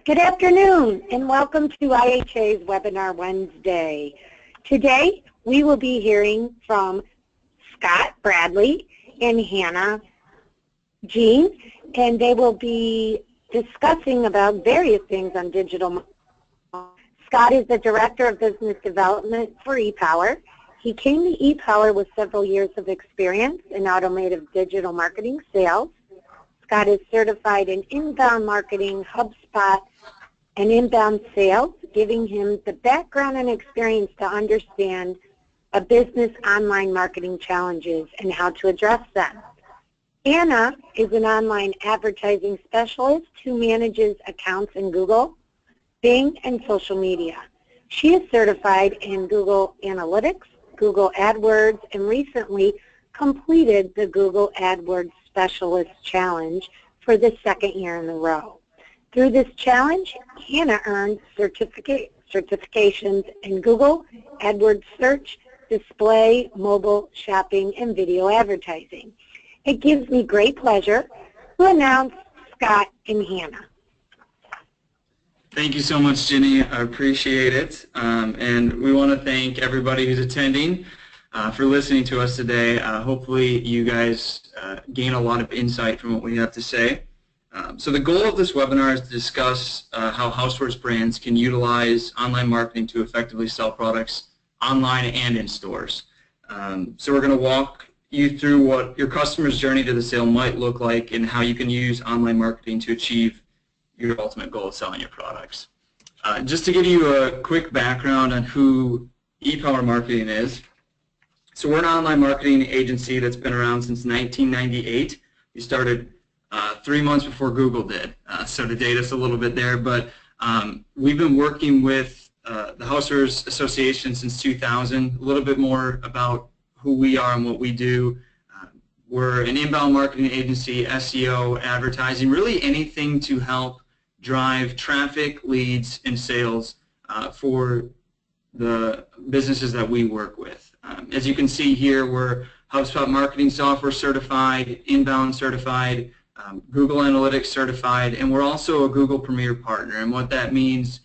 Good afternoon and welcome to IHA's Webinar Wednesday. Today we will be hearing from Scott Bradley and Hannah Jean, and they will be discussing about various things on digital marketing. Scott is the Director of Business Development for ePower. He came to ePower with several years of experience in automotive digital marketing sales. Scott is certified in inbound marketing, HubSpot, and inbound sales, giving him the background and experience to understand a business online marketing challenges and how to address them. Anna is an online advertising specialist who manages accounts in Google, Bing, and social media. She is certified in Google Analytics, Google AdWords, and recently completed the Google AdWords Specialist Challenge for the second year in a row. Through this challenge, Hannah earned certifications in Google, AdWords Search, Display, Mobile, Shopping, and Video Advertising. It gives me great pleasure to announce Scott and Hannah. Thank you so much, Ginny. I appreciate it. And we want to thank everybody who's attending for listening to us today. Hopefully you guys gain a lot of insight from what we have to say. So the goal of this webinar is to discuss how Housewares brands can utilize online marketing to effectively sell products online and in stores. So we're going to walk you through what your customer's journey to the sale might look like and how you can use online marketing to achieve your ultimate goal of selling your products. Just to give you a quick background on who ePower Marketing is. So we're an online marketing agency that's been around since 1998. We started 3 months before Google did, so to date us a little bit there, but we've been working with the Housewares Association since 2000. A little bit more about who we are and what we do. We're an inbound marketing agency, SEO, advertising, really anything to help drive traffic, leads, and sales for the businesses that we work with. As you can see here, we're HubSpot marketing software certified, inbound certified, Google Analytics certified, and we're also a Google Premier partner. And what that means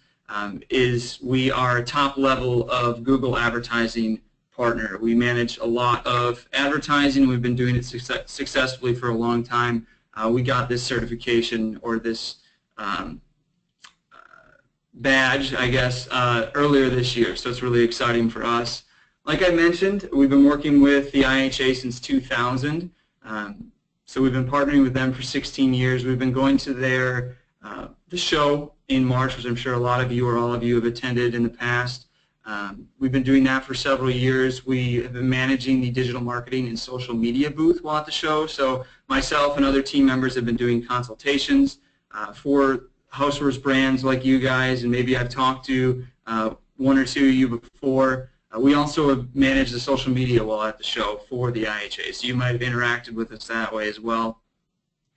is we are a top level of Google advertising partner. We manage a lot of advertising. We've been doing it successfully for a long time. We got this certification, or this badge, I guess, earlier this year, so it's really exciting for us. Like I mentioned, we've been working with the IHA since 2000. So we've been partnering with them for 16 years. We've been going to their the show in March, which I'm sure a lot of you or all of you have attended in the past. We've been doing that for several years. We have been managing the digital marketing and social media booth while at the show. So myself and other team members have been doing consultations for Housewares brands like you guys, and maybe I've talked to one or two of you before. We also have managed the social media while at the show for the IHA, so you might have interacted with us that way as well.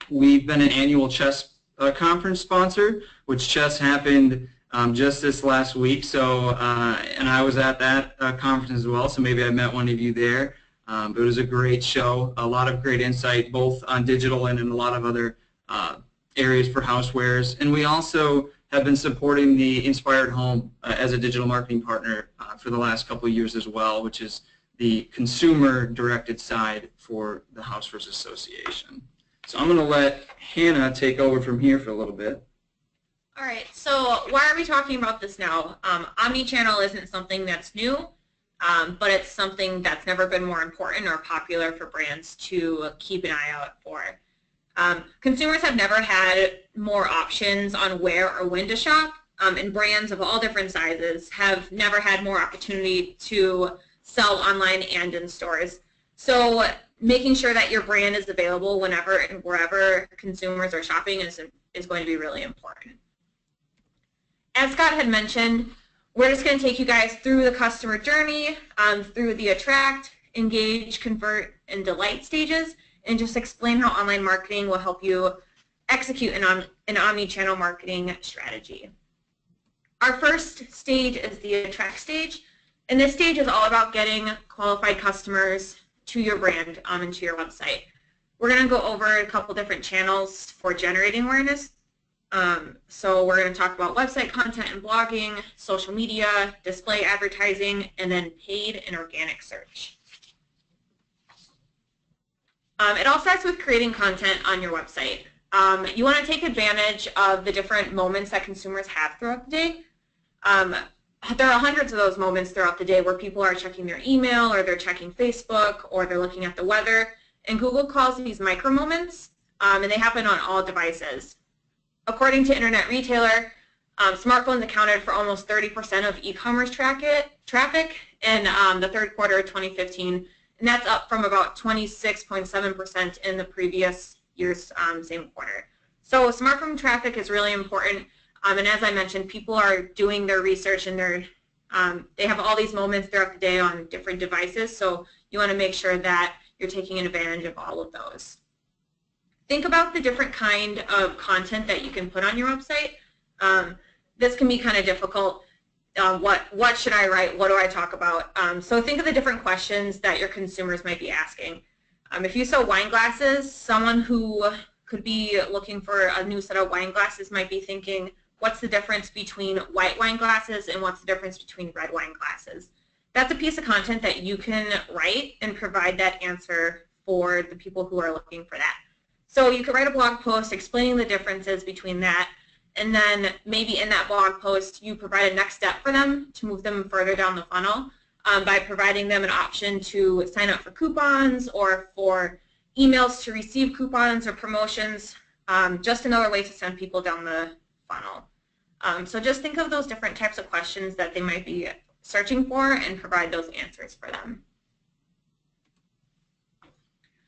We've been an annual chess conference sponsor, which chess happened just this last week, so and I was at that conference as well, so maybe I met one of you there. But it was a great show, a lot of great insight, both on digital and in a lot of other areas for Housewares. And we also have been supporting the Inspired Home as a digital marketing partner for the last couple of years as well, which is the consumer-directed side for the Housewares Association. So I'm going to let Hannah take over from here for a little bit. All right, so why are we talking about this now? Omni-channel isn't something that's new, but it's something that's never been more important or popular for brands to keep an eye out for. Consumers have never had more options on where or when to shop, and brands of all different sizes have never had more opportunity to sell online and in stores. So making sure that your brand is available whenever and wherever consumers are shopping is going to be really important. As Scott had mentioned, we're just going to take you guys through the customer journey, through the attract, engage, convert, and delight stages, and just explain how online marketing will help you execute an omni-channel marketing strategy. Our first stage is the attract stage, and this stage is all about getting qualified customers to your brand and to your website. We're going to go over a couple different channels for generating awareness. So we're going to talk about website content and blogging, social media, display advertising, and then paid and organic search. It all starts with creating content on your website. You want to take advantage of the different moments that consumers have throughout the day. There are hundreds of those moments throughout the day where people are checking their email, or they're checking Facebook, or they're looking at the weather. And Google calls these micro moments, and they happen on all devices. According to Internet Retailer, smartphones accounted for almost 30% of e-commerce traffic in the third quarter of 2015, and that's up from about 26.7% in the previous year's same quarter. So smartphone traffic is really important, and as I mentioned, people are doing their research, and they have all these moments throughout the day on different devices, so you want to make sure that you're taking advantage of all of those. Think about the different kind of content that you can put on your website. This can be kind of difficult. What should I write? What do I talk about? So think of the different questions that your consumers might be asking. If you sell wine glasses, someone who could be looking for a new set of wine glasses might be thinking, what's the difference between white wine glasses and what's the difference between red wine glasses? That's a piece of content that you can write and provide that answer for the people who are looking for that. So you could write a blog post explaining the differences between that, and then maybe in that blog post you provide a next step for them to move them further down the funnel by providing them an option to sign up for coupons or for emails to receive coupons or promotions, just another way to send people down the funnel. So just think of those different types of questions that they might be searching for and provide those answers for them.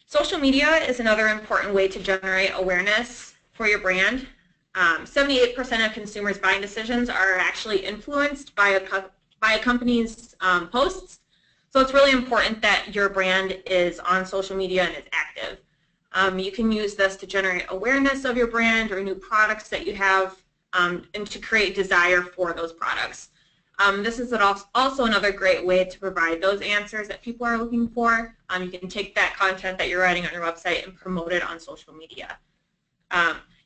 Social media is another important way to generate awareness for your brand. 78% of consumers' buying decisions are actually influenced by a company's posts. So it's really important that your brand is on social media and is active. You can use this to generate awareness of your brand or new products that you have, and to create desire for those products. This is also another great way to provide those answers that people are looking for. You can take that content that you're writing on your website and promote it on social media.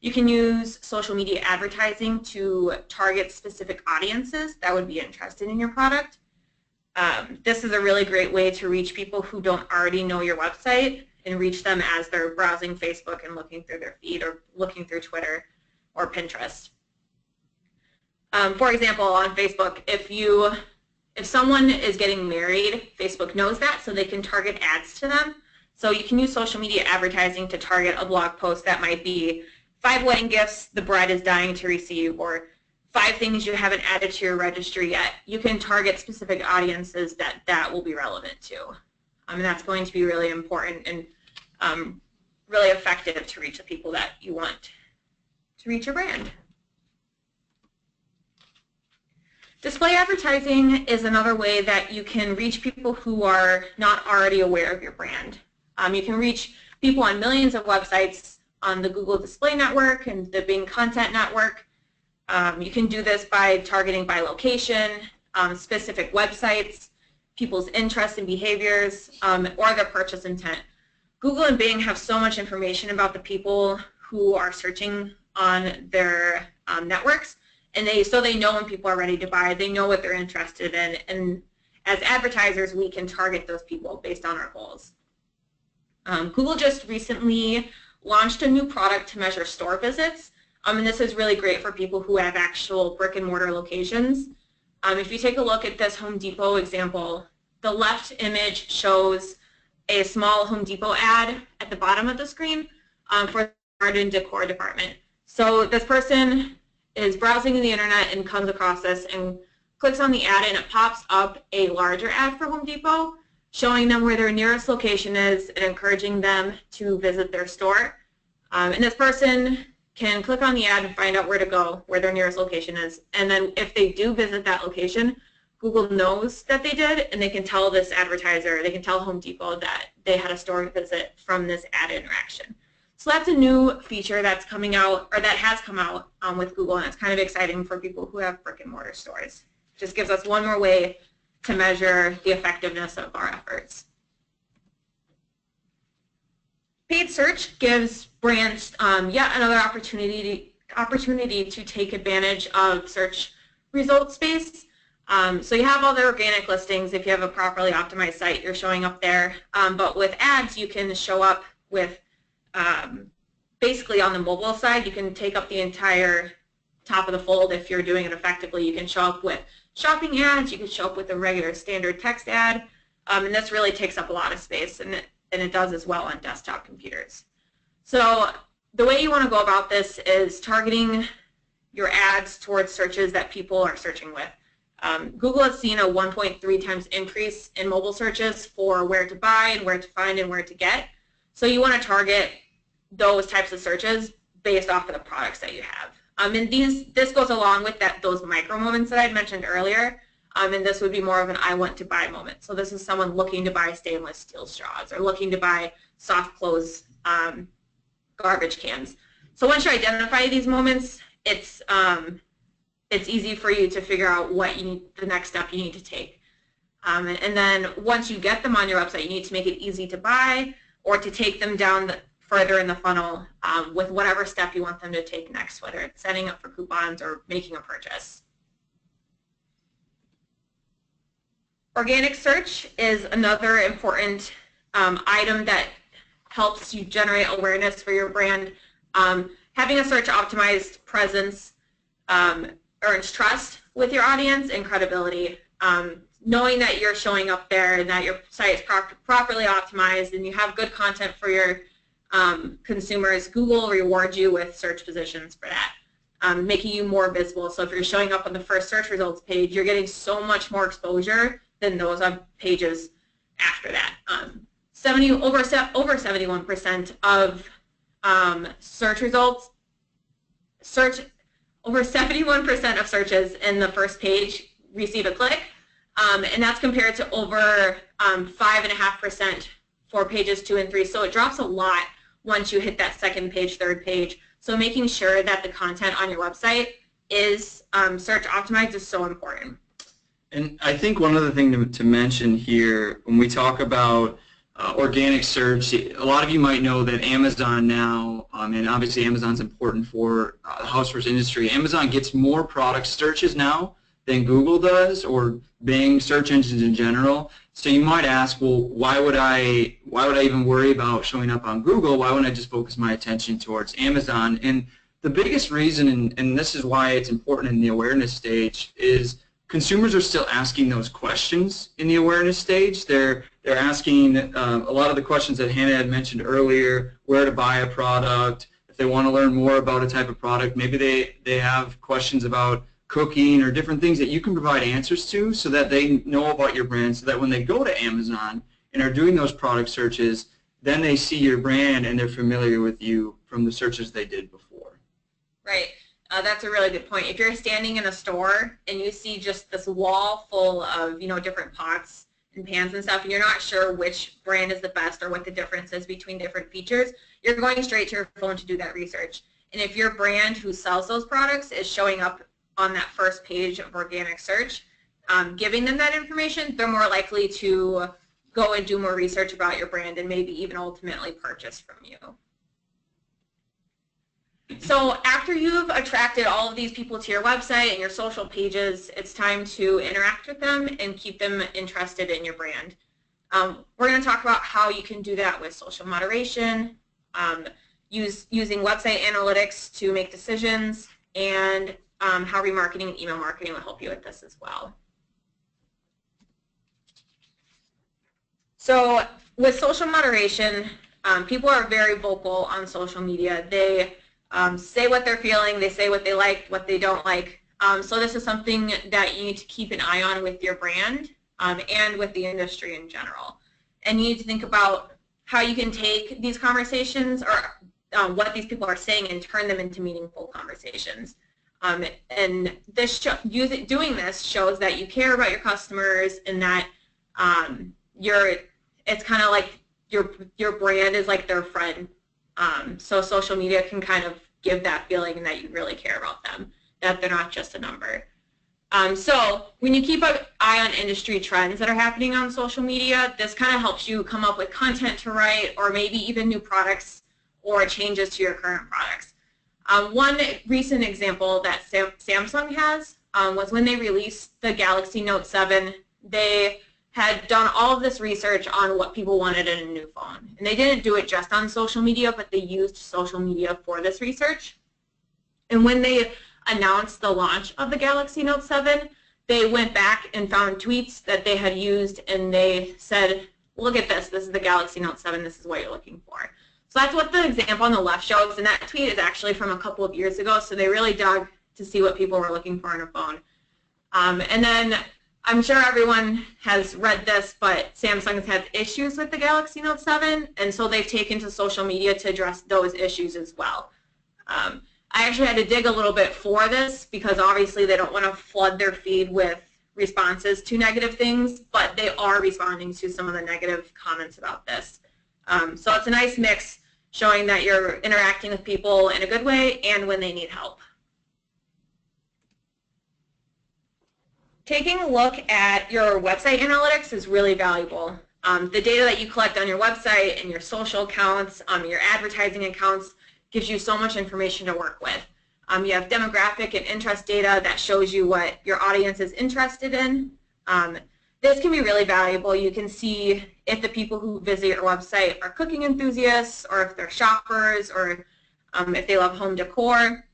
You can use social media advertising to target specific audiences that would be interested in your product. This is a really great way to reach people who don't already know your website and reach them as they're browsing Facebook and looking through their feed or looking through Twitter or Pinterest. For example, on Facebook, if someone is getting married, Facebook knows that, so they can target ads to them. So you can use social media advertising to target a blog post that might be 5 wedding gifts the bride is dying to receive, or 5 things you haven't added to your registry yet. You can target specific audiences that will be relevant to. And that's going to be really important and really effective to reach the people that you want to reach your brand. Display advertising is another way that you can reach people who are not already aware of your brand. You can reach people on millions of websites on the Google Display Network and the Bing Content Network. You can do this by targeting by location, specific websites, people's interests and behaviors, or their purchase intent. Google and Bing have so much information about the people who are searching on their networks, and so they know when people are ready to buy. They know what they're interested in, and as advertisers, we can target those people based on our goals. Google just recently launched a new product to measure store visits, and this is really great for people who have actual brick and mortar locations. If you take a look at this Home Depot example, the left image shows a small Home Depot ad at the bottom of the screen for the garden decor department. So this person is browsing the internet and comes across this and clicks on the ad, and it pops up a larger ad for Home Depot showing them where their nearest location is and encouraging them to visit their store. And this person can click on the ad and find out where to go, where their nearest location is. And then if they do visit that location, Google knows that they did, and they can tell this advertiser, they can tell Home Depot that they had a store visit from this ad interaction. So that's a new feature that's coming out, or that has come out with Google, and it's kind of exciting for people who have brick and mortar stores. Just gives us one more way to measure the effectiveness of our efforts. Paid search gives brands yet another opportunity opportunity to take advantage of search result space. So you have all the organic listings. If you have a properly optimized site, you're showing up there. But with ads, you can show up with basically on the mobile side, you can take up the entire top of the fold if you're doing it effectively. You can show up with shopping ads. You can show up with a regular standard text ad. And this really takes up a lot of space, and it does as well on desktop computers. So the way you want to go about this is targeting your ads towards searches that people are searching with. Google has seen a 1.3 times increase in mobile searches for where to buy and where to find and where to get. So you want to target those types of searches based off of the products that you have. And this goes along with those micro moments that I had mentioned earlier. And this would be more of an I want to buy moment. So this is someone looking to buy stainless steel straws or looking to buy soft close garbage cans. So once you identify these moments, it's easy for you to figure out what the next step you need to take. And then once you get them on your website, you need to make it easy to buy or to take them down further in the funnel with whatever step you want them to take next, whether it's setting up for coupons or making a purchase. Organic search is another important item that helps you generate awareness for your brand. Having a search optimized presence earns trust with your audience and credibility. Knowing that you're showing up there and that your site is properly optimized and you have good content for your consumers, Google will reward you with search positions for that, making you more visible. So if you're showing up on the first search results page, you're getting so much more exposure than those on pages after that. Over 71% of search results, over 71% of searches in the first page receive a click, and that's compared to over 5.5% for pages 2 and 3. So it drops a lot once you hit that second page, third page. So making sure that the content on your website is search optimized is so important. And I think one other thing to mention here, when we talk about organic search, a lot of you might know that Amazon now, and obviously Amazon's important for the housewares industry, Amazon gets more product searches now than Google does, or Bing, search engines in general. So you might ask, well, why would I even worry about showing up on Google? Why wouldn't I just focus my attention towards Amazon? And the biggest reason, and this is why it's important in the awareness stage, is consumers are still asking those questions in the awareness stage. They're asking a lot of the questions that Hannah had mentioned earlier, where to buy a product, if they want to learn more about a type of product, maybe they have questions about cooking or different things that you can provide answers to so that they know about your brand, so that when they go to Amazon and are doing those product searches, then they see your brand and they're familiar with you from the searches they did before. Right. That's a really good point. If you're standing in a store and you see just this wall full of, different pots and pans and stuff, and you're not sure which brand is the best or what the difference is between different features, you're going straight to your phone to do that research. And if your brand who sells those products is showing up on that first page of organic search, giving them that information, they're more likely to go and do more research about your brand and maybe even ultimately purchase from you. So after you've attracted all of these people to your website and your social pages, it's time to interact with them and keep them interested in your brand. We're going to talk about how you can do that with social moderation, using website analytics to make decisions, and how remarketing and email marketing will help you with this as well. So with social moderation, people are very vocal on social media. They say what they're feeling, they say what they like, what they don't like. So this is something that you need to keep an eye on with your brand and with the industry in general. And you need to think about how you can take these conversations or what these people are saying and turn them into meaningful conversations. And doing this shows that you care about your customers and that it's kind of like your brand is like their friend. So social media can kind of give that feeling that you really care about them, that they're not just a number. So when you keep an eye on industry trends that are happening on social media, this kind of helps you come up with content to write or maybe even new products or changes to your current products. One recent example that Samsung has was when they released the Galaxy Note 7, they had done all of this research on what people wanted in a new phone. And they didn't do it just on social media, but they used social media for this research. And when they announced the launch of the Galaxy Note 7, they went back and found tweets that they had used, and they said, look at this is the Galaxy Note 7, this is what you're looking for. So that's what the example on the left shows, and that tweet is actually from a couple of years ago, so they really dug to see what people were looking for in a phone. And then I'm sure everyone has read this, but Samsung has had issues with the Galaxy Note 7, and so they've taken to social media to address those issues as well. I actually had to dig a little bit for this because obviously they don't want to flood their feed with responses to negative things, but they are responding to some of the negative comments about this. So it's a nice mix showing that you're interacting with people in a good way and when they need help. Taking a look at your website analytics is really valuable. The data that you collect on your website and your social accounts, your advertising accounts, gives you so much information to work with. You have demographic and interest data that shows you what your audience is interested in. This can be really valuable. You can see if the people who visit your website are cooking enthusiasts, or if they're shoppers, or if they love home decor.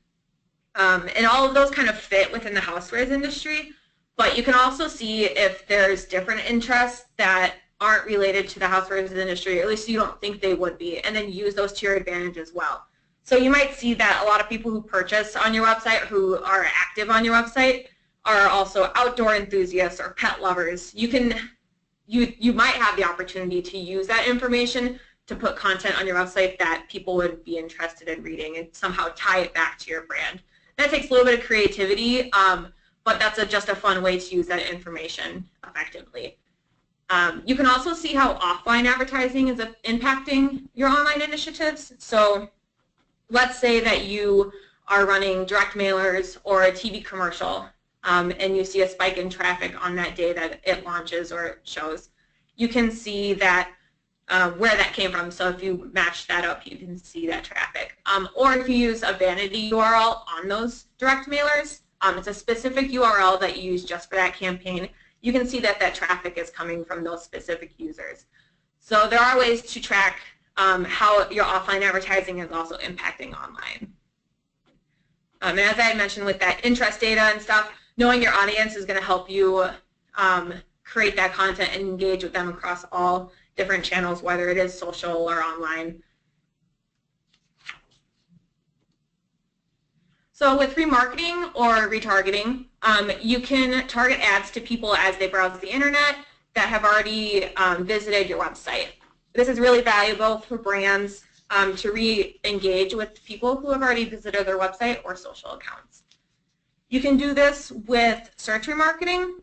And all of those kind of fit within the housewares industry. But you can also see if there's different interests that aren't related to the housewares industry, or at least you don't think they would be, and then use those to your advantage as well. So you might see that a lot of people who purchase on your website, who are active on your website, are also outdoor enthusiasts or pet lovers. You might have the opportunity to use that information to put content on your website that people would be interested in reading and somehow tie it back to your brand. That takes a little bit of creativity, but that's just a fun way to use that information effectively. You can also see how offline advertising is impacting your online initiatives. So let's say that you are running direct mailers or a TV commercial, and you see a spike in traffic on that day that it launches or it shows. You can see that where that came from. So if you match that up, you can see that traffic. Or if you use a vanity URL on those direct mailers, it's a specific URL that you use just for that campaign, you can see that that traffic is coming from those specific users. So there are ways to track how your offline advertising is also impacting online. And as I mentioned with that interest data and stuff, knowing your audience is going to help you create that content and engage with them across all different channels, whether it is social or online. So with remarketing or retargeting, you can target ads to people as they browse the internet that have already visited your website. This is really valuable for brands to re-engage with people who have already visited their website or social accounts. You can do this with search remarketing.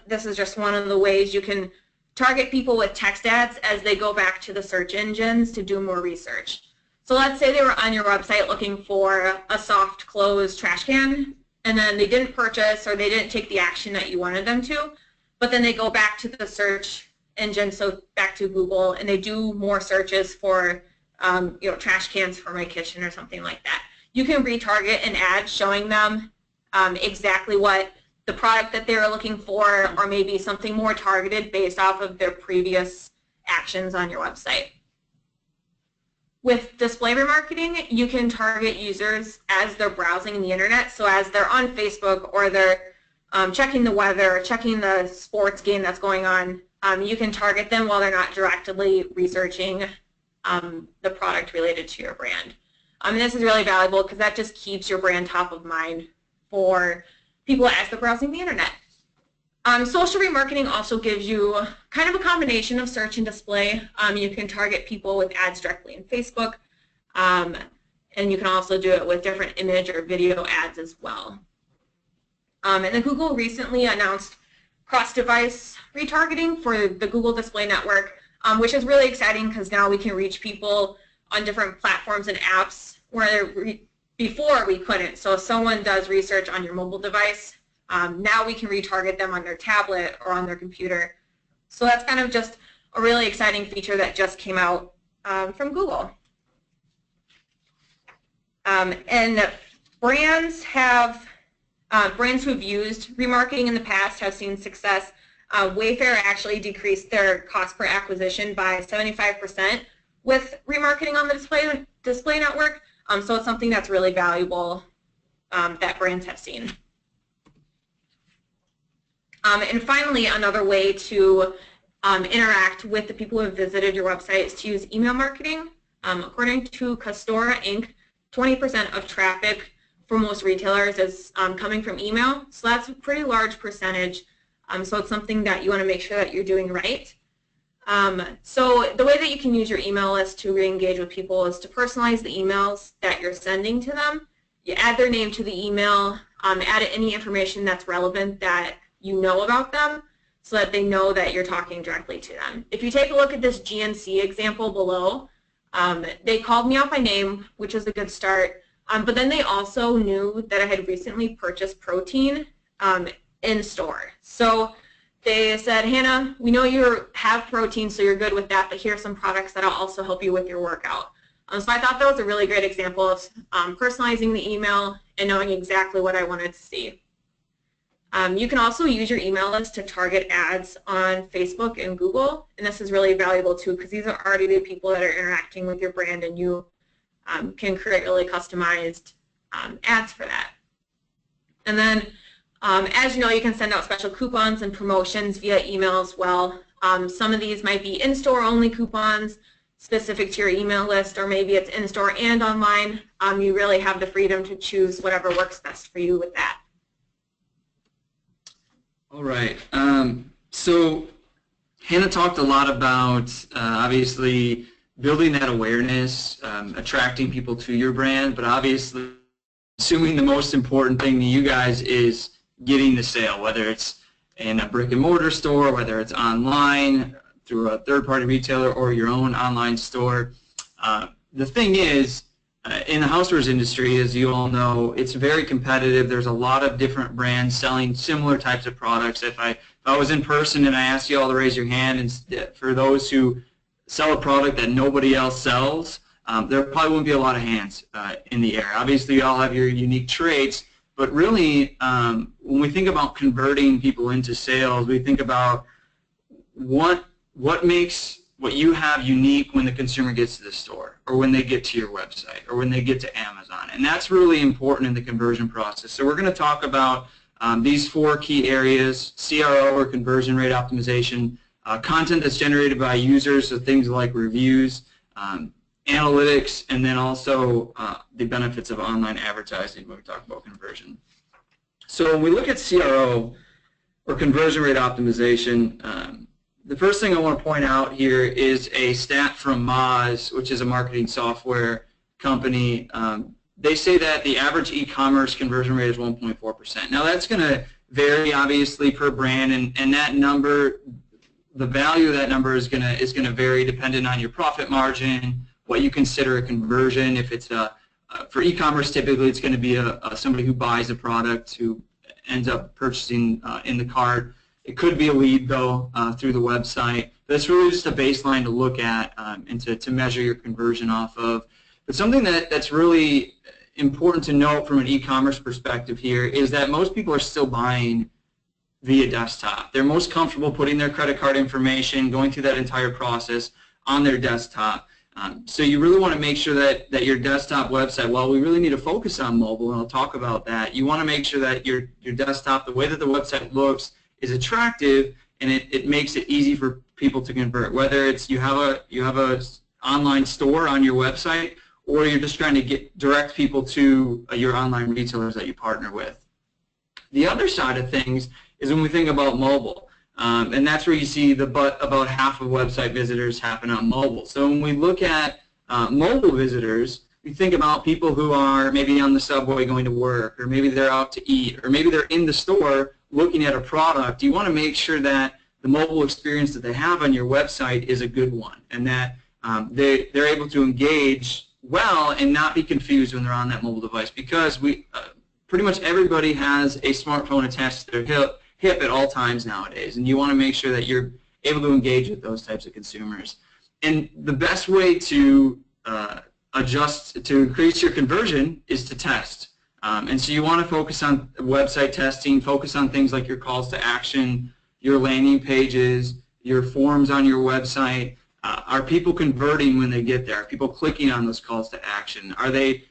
This is just one of the ways you can target people with text ads as they go back to the search engines to do more research. So let's say they were on your website looking for a soft close trash can, and then they didn't purchase or they didn't take the action that you wanted them to, but then they go back to the search engine, so back to Google, and they do more searches for trash cans for my kitchen or something like that. You can retarget an ad showing them exactly what the product that they were looking for, or maybe something more targeted based off of their previous actions on your website. With display remarketing, you can target users as they're browsing the internet. So as they're on Facebook or they're checking the weather, checking the sports game that's going on, you can target them while they're not directly researching the product related to your brand. This is really valuable because that just keeps your brand top of mind for people as they're browsing the internet. Social remarketing also gives you kind of a combination of search and display. You can target people with ads directly in Facebook, and you can also do it with different image or video ads as well. And then Google recently announced cross-device retargeting for the Google Display Network, which is really exciting because now we can reach people on different platforms and apps where before we couldn't. So if someone does research on your mobile device, now we can retarget them on their tablet or on their computer. So that's kind of just a really exciting feature that just came out from Google. And brands who have used remarketing in the past have seen success. Wayfair actually decreased their cost per acquisition by 75% with remarketing on the display network. So it's something that's really valuable that brands have seen. And finally, another way to interact with the people who have visited your website is to use email marketing. According to Custora Inc., 20% of traffic for most retailers is coming from email. So that's a pretty large percentage. So it's something that you want to make sure that you're doing right. So the way that you can use your email list to re-engage with people is to personalize the emails that you're sending to them. You add their name to the email, add any information that's relevant that you know about them so that they know that you're talking directly to them. If you take a look at this GNC example below, they called me out by name, which is a good start, but then they also knew that I had recently purchased protein in store. So they said, Hannah, we know you have protein, so you're good with that, but here are some products that'll also help you with your workout. So I thought that was a really great example of personalizing the email and knowing exactly what I wanted to see. You can also use your email list to target ads on Facebook and Google, and this is really valuable too because these are already the people that are interacting with your brand, and you can create really customized ads for that. And then, as you know, you can send out special coupons and promotions via email as well. Some of these might be in-store only coupons specific to your email list, or maybe it's in-store and online. You really have the freedom to choose whatever works best for you with that. All right. So Hannah talked a lot about obviously building that awareness, attracting people to your brand, but obviously assuming the most important thing to you guys is getting the sale, whether it's in a brick and mortar store, whether it's online through a third-party retailer or your own online store. The thing is, in the housewares industry, as you all know, it's very competitive. There's a lot of different brands selling similar types of products. If I was in person and I asked you all to raise your hand, and for those who sell a product that nobody else sells, there probably wouldn't be a lot of hands in the air. Obviously, you all have your unique traits, but really, when we think about converting people into sales, we think about what makes what you have unique when the consumer gets to the store, or when they get to your website, or when they get to Amazon. And that's really important in the conversion process. So we're going to talk about these 4 key areas: CRO, or conversion rate optimization, content that's generated by users, so things like reviews, analytics, and then also the benefits of online advertising when we talk about conversion. So when we look at CRO, or conversion rate optimization, the first thing I want to point out here is a stat from Moz, which is a marketing software company. They say that the average e-commerce conversion rate is 1.4%. Now that's going to vary obviously per brand, and that number, the value of that number is going to vary depending on your profit margin, what you consider a conversion. If it's for e-commerce, typically it's going to be somebody who buys a product who ends up purchasing in the cart. It could be a lead, though, through the website. That's really just a baseline to look at and to measure your conversion off of. But something that's really important to note from an e-commerce perspective here is that most people are still buying via desktop. They're most comfortable putting their credit card information, going through that entire process on their desktop. So you really want to make sure that your desktop website, while we really need to focus on mobile, and I'll talk about that, you want to make sure that your desktop, the way that the website looks, is attractive, and it makes it easy for people to convert. Whether it's you have a online store on your website, or you're just trying to direct people to your online retailers that you partner with. The other side of things is when we think about mobile, and that's where you see about half of website visitors happen on mobile. So when we look at mobile visitors, we think about people who are maybe on the subway going to work, or maybe they're out to eat, or maybe they're in the store looking at a product. You want to make sure that the mobile experience that they have on your website is a good one, and that they're able to engage well and not be confused when they're on that mobile device, because pretty much everybody has a smartphone attached to their hip at all times nowadays, and you want to make sure that you're able to engage with those types of consumers. And the best way to adjust, to increase your conversion is to test. And so you want to focus on website testing, focus on things like your calls to action, your landing pages, your forms on your website. Are people converting when they get there? Are people clicking on those calls to action? Are they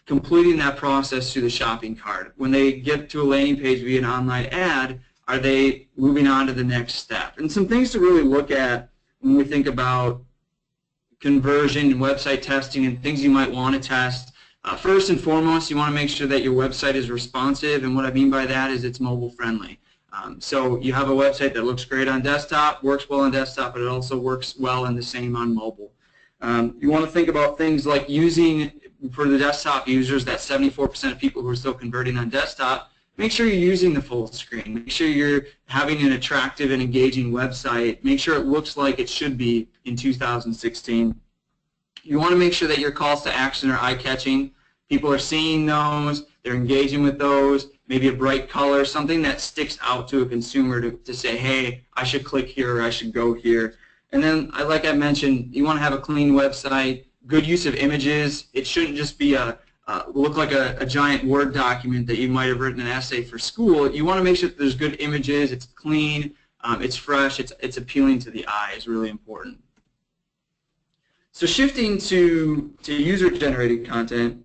completing that process through the shopping cart? When they get to a landing page via an online ad, are they moving on to the next step? And some things to really look at when we think about conversion and website testing and things you might want to test. First and foremost, you want to make sure that your website is responsive, and what I mean by that is it's mobile friendly. So you have a website that looks great on desktop, works well on desktop, but it also works well and the same on mobile. You want to think about things like using, for the desktop users, that 74% of people who are still converting on desktop, make sure you're using the full screen. Make sure you're having an attractive and engaging website. Make sure it looks like it should be in 2016. You want to make sure that your calls to action are eye-catching. People are seeing those, they're engaging with those, maybe a bright color, something that sticks out to a consumer to say, hey, I should click here or I should go here. And then, like I mentioned, you want to have a clean website, good use of images. It shouldn't just be look like a giant Word document that you might have written an essay for school. You want to make sure that there's good images, it's clean, it's fresh, it's appealing to the eye is really important. So shifting to user-generated content,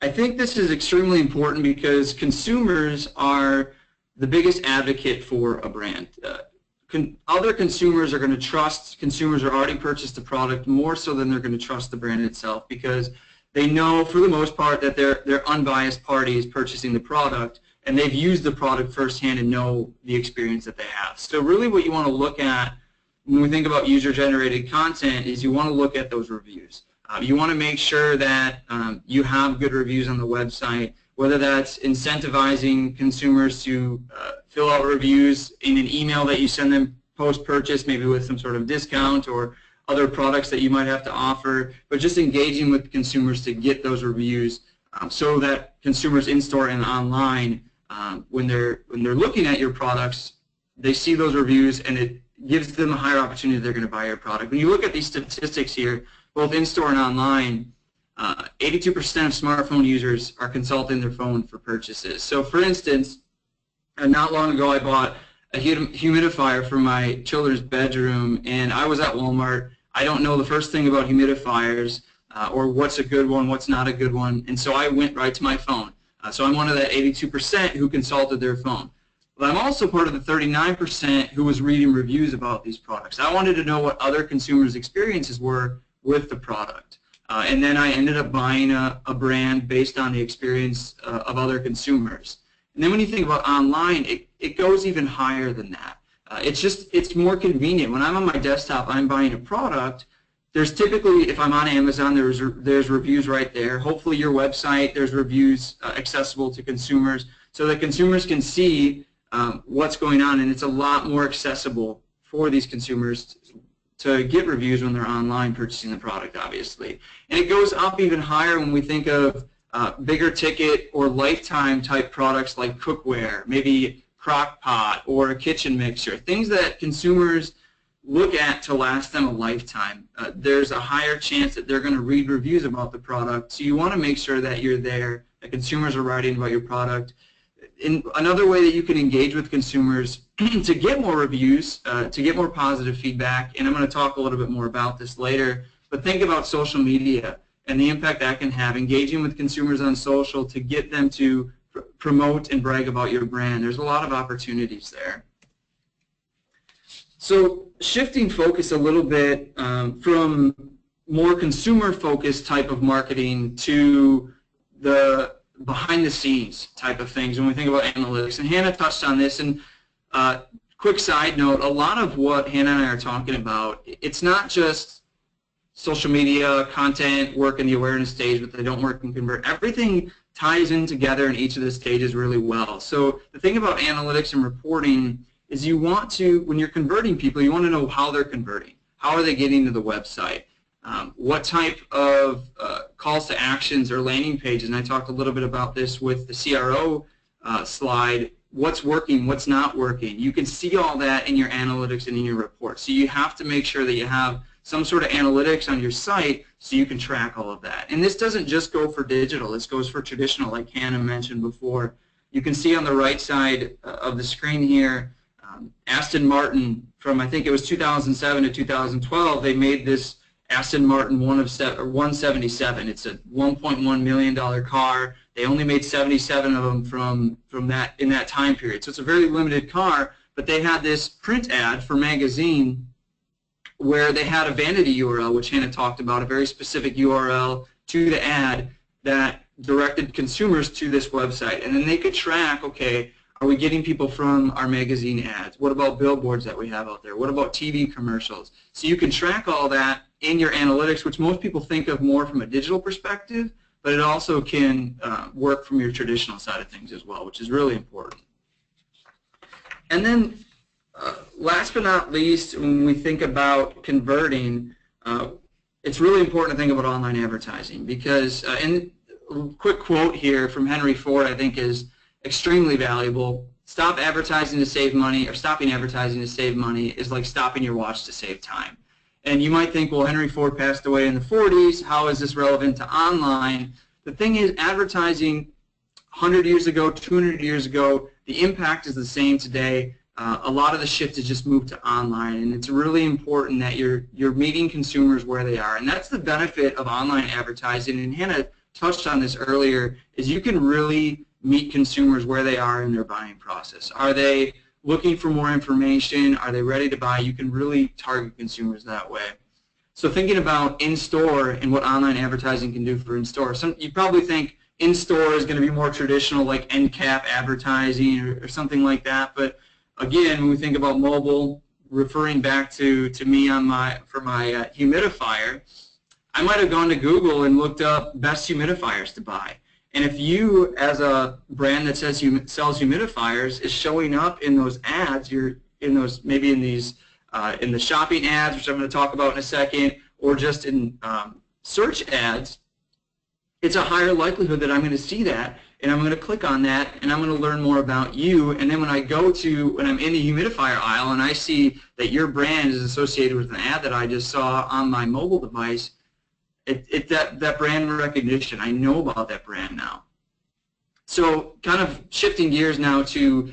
I think this is extremely important because consumers are the biggest advocate for a brand. Other consumers are going to trust consumers who already purchased the product more so than they're going to trust the brand itself, because they know for the most part that they're unbiased parties purchasing the product, and they've used the product firsthand and know the experience that they have. So really what you want to look at when we think about user-generated content is you want to look at those reviews. You want to make sure that you have good reviews on the website, whether that's incentivizing consumers to fill out reviews in an email that you send them post-purchase, maybe with some sort of discount or other products that you might have to offer, but just engaging with consumers to get those reviews so that consumers in-store and online, when they're looking at your products, they see those reviews and it gives them a higher opportunity they're going to buy your product. When you look at these statistics here, both in-store and online, 82% of smartphone users are consulting their phone for purchases. So for instance, not long ago I bought a humidifier for my children's bedroom, and I was at Walmart. I don't know the first thing about humidifiers or what's a good one, what's not a good one, and so I went right to my phone. So I'm one of that 82% who consulted their phone. But I'm also part of the 39% who was reading reviews about these products. I wanted to know what other consumers' experiences were with the product. And then I ended up buying a brand based on the experience of other consumers. And then when you think about online, it goes even higher than that. It's more convenient. When I'm on my desktop, I'm buying a product. There's typically, if I'm on Amazon, there's reviews right there. Hopefully your website, there's reviews accessible to consumers so that consumers can see what's going on, and it's a lot more accessible for these consumers to get reviews when they're online purchasing the product, obviously. And it goes up even higher when we think of bigger ticket or lifetime type products like cookware, maybe crock pot or a kitchen mixer, things that consumers look at to last them a lifetime. There's a higher chance that they're going to read reviews about the product, so you want to make sure that you're there, that consumers are writing about your product. Another way that you can engage with consumers to get more reviews, to get more positive feedback, and I'm going to talk a little bit more about this later, but think about social media and the impact that can have, engaging with consumers on social to get them to promote and brag about your brand. There's a lot of opportunities there. So shifting focus a little bit from more consumer-focused type of marketing to the behind-the-scenes type of things when we think about analytics. And Hannah touched on this, and quick side note, a lot of what Hannah and I are talking about, it's not just social media, content, work in the awareness stage, but they don't work and convert. Everything ties in together in each of the stages really well. So the thing about analytics and reporting is you want to, when you're converting people, you want to know how they're converting. How are they getting to the website? What type of calls to actions or landing pages, and I talked a little bit about this with the CRO slide, what's working, what's not working. You can see all that in your analytics and in your reports. So you have to make sure that you have some sort of analytics on your site so you can track all of that. And this doesn't just go for digital. This goes for traditional, like Hannah mentioned before. You can see on the right side of the screen here, Aston Martin, from I think it was 2007 to 2012, they made this Aston Martin 177. It's a $1.1 million car. They only made 77 of them from that in that time period. So it's a very limited car, but they had this print ad for magazine where they had a vanity URL, which Hannah talked about, a very specific URL to the ad that directed consumers to this website. And then they could track, okay, are we getting people from our magazine ads? What about billboards that we have out there? What about TV commercials? So you can track all that in your analytics, which most people think of more from a digital perspective, but it also can work from your traditional side of things as well, which is really important. And then last but not least, when we think about converting, it's really important to think about online advertising because, and a quick quote here from Henry Ford I think is extremely valuable. Stop advertising to save money, or stopping advertising to save money is like stopping your watch to save time. And you might think, well, Henry Ford passed away in the 40s. How is this relevant to online? The thing is, advertising 100 years ago, 200 years ago, the impact is the same today. A lot of the shift has just moved to online, and it's really important that you're meeting consumers where they are. And that's the benefit of online advertising. And Hannah touched on this earlier, is you can really meet consumers where they are in their buying process. Are they looking for more information? Are they ready to buy? You can really target consumers that way. So thinking about in-store and what online advertising can do for in-store, you probably think in-store is going to be more traditional, like end cap advertising or something like that. But again, when we think about mobile, referring back to me for my humidifier, I might have gone to Google and looked up best humidifiers to buy. And if you, as a brand that sells humidifiers, is showing up in those ads, you're in those maybe in these in the shopping ads, which I'm going to talk about in a second, or just in search ads, it's a higher likelihood that I'm going to see that, and I'm going to click on that, and I'm going to learn more about you. And then when I'm in the humidifier aisle and I see that your brand is associated with an ad that I just saw on my mobile device, that brand recognition, I know about that brand now. So kind of shifting gears now to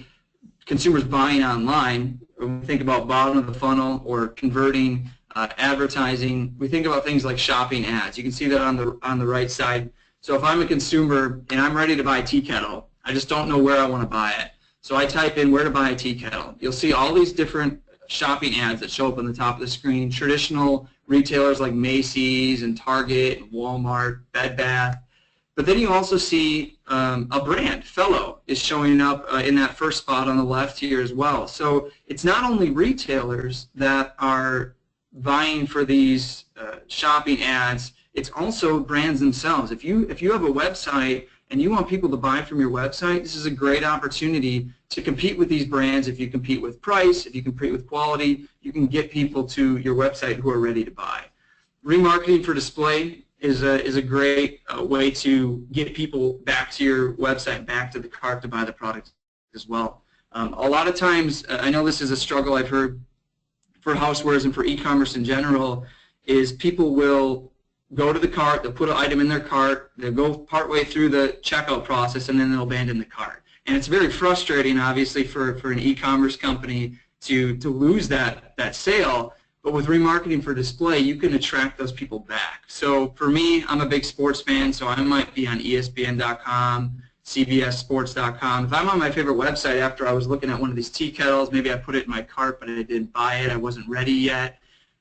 consumers buying online, when we think about bottom of the funnel or converting advertising, we think about things like shopping ads. You can see that on the right side. So if I'm a consumer and I'm ready to buy a tea kettle, I just don't know where I want to buy it. So I type in where to buy a tea kettle. You'll see all these different shopping ads that show up on the top of the screen, traditional retailers like Macy's and Target and Walmart, Bed Bath. But then you also see a brand, Fellow, is showing up in that first spot on the left here as well. So it's not only retailers that are vying for these shopping ads, it's also brands themselves. If you have a website and you want people to buy from your website, this is a great opportunity to compete with these brands. If you compete with price, if you compete with quality, you can get people to your website who are ready to buy. Remarketing for display is a great way to get people back to your website, back to the cart to buy the product as well. A lot of times, I know this is a struggle I've heard for Housewares and for e-commerce in general, is people will go to the cart, they'll put an item in their cart, they'll go partway through the checkout process, and then they'll abandon the cart. And it's very frustrating, obviously, for an e-commerce company to lose that sale. But with remarketing for display, you can attract those people back. So for me, I'm a big sports fan, so I might be on ESPN.com, CBSSports.com. If I'm on my favorite website after I was looking at one of these tea kettles, maybe I put it in my cart, but I didn't buy it, I wasn't ready yet,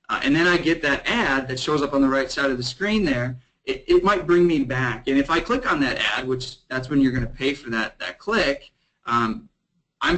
and then I get that ad that shows up on the right side of the screen there, it might bring me back. And if I click on that ad, which that's when you're going to pay for that click, I'm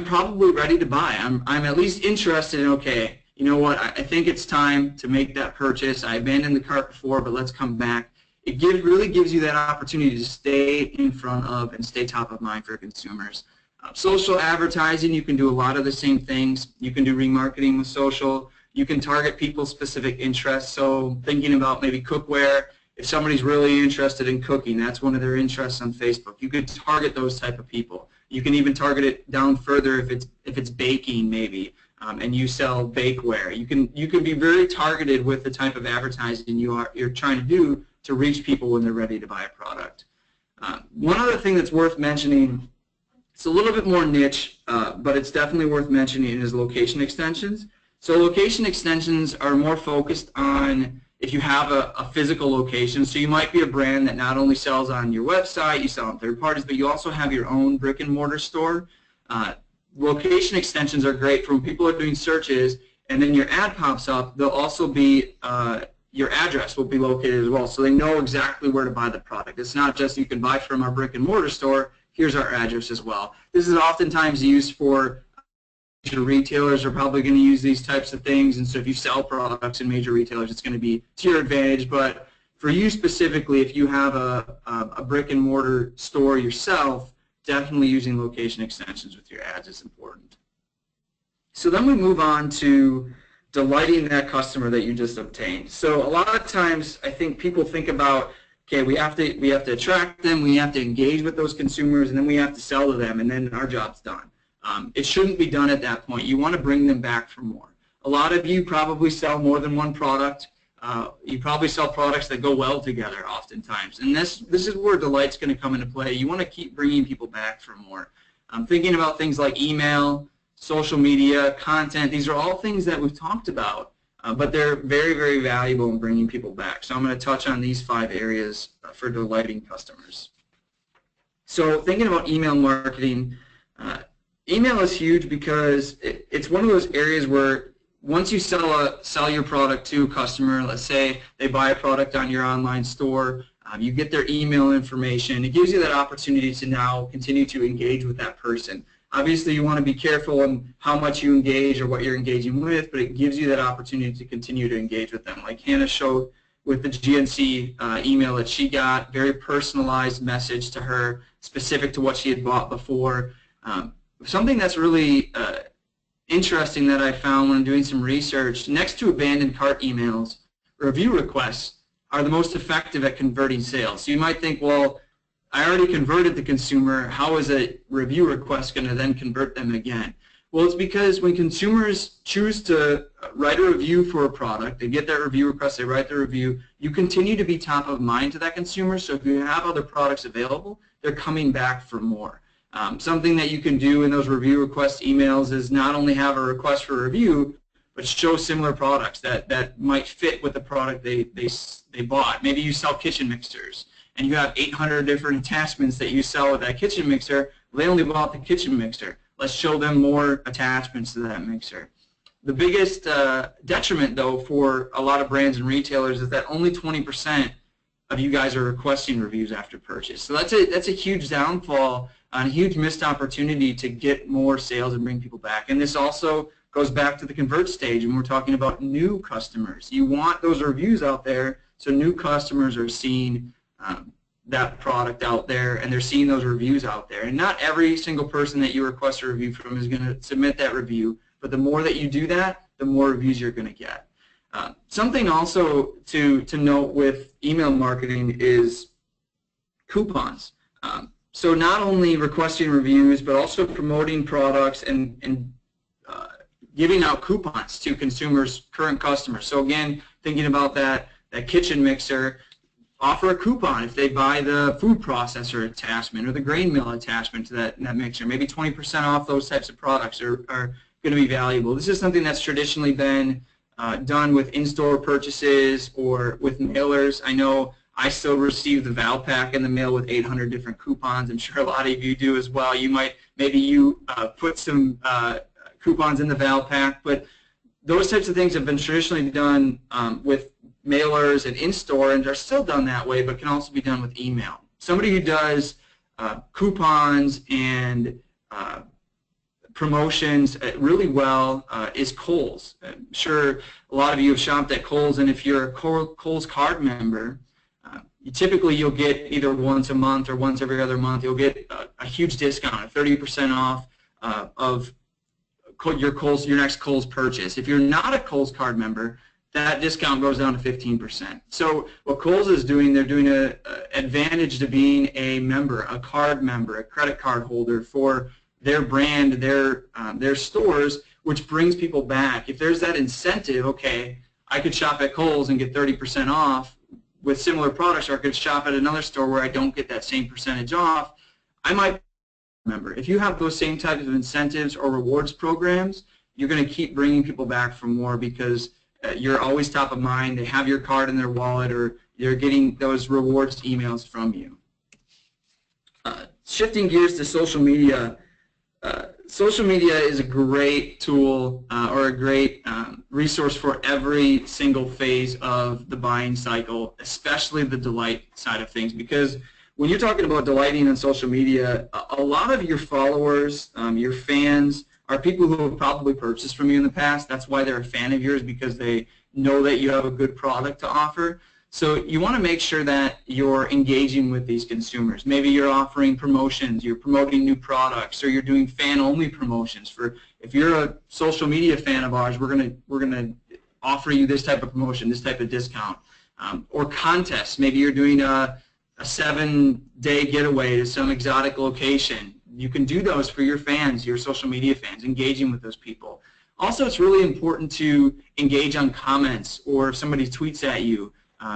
probably ready to buy. I'm at least interested in, okay, you know what, I think it's time to make that purchase. I abandoned the cart before, but let's come back. It really gives you that opportunity to stay in front of and stay top of mind for consumers. Social advertising, you can do a lot of the same things. You can do remarketing with social. You can target people's specific interests. So thinking about maybe cookware, if somebody's really interested in cooking, that's one of their interests on Facebook. You could target those type of people. You can even target it down further if it's baking maybe. and you sell bakeware. You can be very targeted with the type of advertising you're trying to do to reach people when they're ready to buy a product. One other thing that's worth mentioning, it's a little bit more niche, but it's definitely worth mentioning, is location extensions. So location extensions are more focused on if you have a physical location. So you might be a brand that not only sells on your website, you sell on third parties, but you also have your own brick and mortar store. Location extensions are great for when people are doing searches and then your ad pops up. They'll also be, your address will be located as well, so they know exactly where to buy the product. It's not just you can buy from our brick and mortar store, here's our address as well. This is oftentimes used for major retailers are probably going to use these types of things, and so if you sell products in major retailers, it's going to be to your advantage. But for you specifically, if you have a brick and mortar store yourself, definitely using location extensions with your ads is important. So then we move on to delighting that customer that you just obtained. So a lot of times I think people think about, okay, we have to attract them, we have to engage with those consumers, and then we have to sell to them, and then our job's done. It shouldn't be done at that point. You want to bring them back for more. A lot of you probably sell more than one product. You probably sell products that go well together oftentimes. And this is where delight's going to come into play. You want to keep bringing people back for more. Thinking about things like email, social media, content. These are all things that we've talked about, but they're very, very valuable in bringing people back. So I'm going to touch on these 5 areas for delighting customers. So thinking about email marketing, email is huge because it's one of those areas where once you sell your product to a customer, let's say they buy a product on your online store, you get their email information. It gives you that opportunity to now continue to engage with that person. Obviously, you want to be careful on how much you engage or what you're engaging with, but it gives you that opportunity to continue to engage with them. Like Hannah showed with the GNC email that she got, very personalized message to her, specific to what she had bought before. Something that's really interesting that I found when doing some research, next to abandoned cart emails, review requests are the most effective at converting sales. So you might think, well, I already converted the consumer, how is a review request going to then convert them again? Well, it's because when consumers choose to write a review for a product, they get that review request, they write the review, you continue to be top of mind to that consumer, so if you have other products available, they're coming back for more. Something that you can do in those review request emails is not only have a request for a review, but show similar products that might fit with the product they bought. Maybe you sell kitchen mixers, and you have 800 different attachments that you sell with that kitchen mixer. They only bought the kitchen mixer. Let's show them more attachments to that mixer. The biggest detriment, though, for a lot of brands and retailers is that only 20% of you guys are requesting reviews after purchase. So that's a huge downfall, a huge missed opportunity to get more sales and bring people back. And this also goes back to the convert stage when we're talking about new customers. You want those reviews out there so new customers are seeing that product out there and they're seeing those reviews out there. And not every single person that you request a review from is going to submit that review, but the more that you do that, the more reviews you're going to get. Something also to note with email marketing is coupons. So not only requesting reviews, but also promoting products and giving out coupons to consumers, current customers. So again, thinking about that kitchen mixer, offer a coupon if they buy the food processor attachment or the grain mill attachment to that mixer. Maybe 20% off those types of products are going to be valuable. This is something that's traditionally been done with in-store purchases or with mailers. I know I still receive the Val Pack in the mail with 800 different coupons. I'm sure a lot of you do as well. Maybe you put some coupons in the Val Pack, but those types of things have been traditionally done with mailers and in-store and are still done that way, but can also be done with email. Somebody who does coupons and promotions really well is Kohl's. I'm sure a lot of you have shopped at Kohl's, and if you're a Kohl's card member, you'll get either once a month or once every other month, you'll get a huge discount, 30% off of your next Kohl's purchase. If you're not a Kohl's card member, that discount goes down to 15%. So what Kohl's is doing, they're doing an advantage to being a member, a card member, a credit card holder for their brand, their stores, which brings people back. If there's that incentive, okay, I could shop at Kohl's and get 30% off with similar products, or I could shop at another store where I don't get that same percentage off, I might remember. If you have those same types of incentives or rewards programs, you're going to keep bringing people back for more because you're always top of mind. They have your card in their wallet, or you're getting those rewards emails from you. Shifting gears to social media. Social media is a great tool or a great resource for every single phase of the buying cycle, especially the delight side of things, because when you're talking about delighting on social media, a lot of your followers, your fans, are people who have probably purchased from you in the past. That's why they're a fan of yours, because they know that you have a good product to offer. So you want to make sure that you're engaging with these consumers. Maybe you're offering promotions, you're promoting new products, or you're doing fan-only promotions. For if you're a social media fan of ours, we're gonna offer you this type of promotion, this type of discount, or contests. Maybe you're doing a 7-day getaway to some exotic location. You can do those for your fans, your social media fans, engaging with those people. Also, it's really important to engage on comments, or if somebody tweets at you,